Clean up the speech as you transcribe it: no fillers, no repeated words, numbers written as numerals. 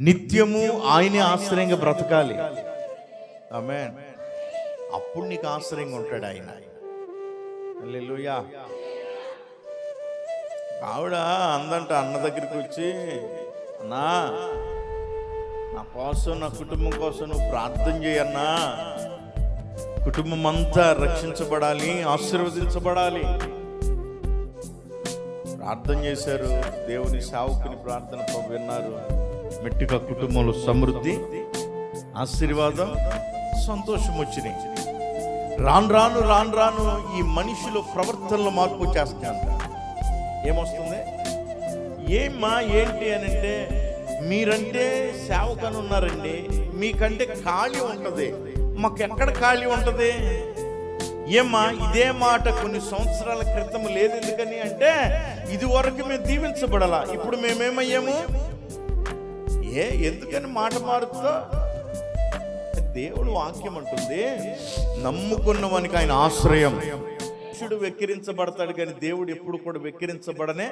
నిత్యము ఆయనే ఆశ్రయంగా బ్రతకాలి. ఆమేన్. అప్పుడు నీకు ఆశ్రయంగా ఉంటాడు ఆయన. హల్లెలూయా. ఆవిడ అందంట అన్న దగ్గరికి వచ్చి, అన్నా నా కోసం, నా కుటుంబం కోసం నువ్వు ప్రార్థన చేయన్నా, కుటుంబం అంతా రక్షించబడాలి, ఆశీర్వదించబడాలి. ప్రార్థన చేశారు. దేవుని సేవకుని ప్రార్థన విన్నారు. మెట్టిగా కుటుంబంలో సమృద్ధి, ఆశీర్వాదం, సంతోషం వచ్చినాయి. రాను రాను రాను రాను ఈ మనిషిలో ప్రవర్తనలో మార్పు వచ్చేస్తాయంట. ఏమొస్తుంది? ఏమ్మా ఏంటి అని అంటే, మీరంటే సేవకని ఉన్నారండి, మీకంటే ఖాళీ ఉంటుంది, మాకు ఎక్కడ ఖాళీ ఉంటుంది? ఏమ్మా ఇదే మాట కొన్ని సంవత్సరాల క్రితం లేదు. ఎందుకని అంటే, ఇది వరకు మేము దీవించబడాలా, ఇప్పుడు మేమేమయ్యాము? ఎందుకని మాట మారుతుందో? దేవుడు వాక్యం అంటుంది, నమ్ముకున్న వానికి ఆయన ఆశ్రయం. మనుషుడు వెక్కిరించబడతాడు కానీ దేవుడు ఎప్పుడు కూడా వెక్కిరించబడడు.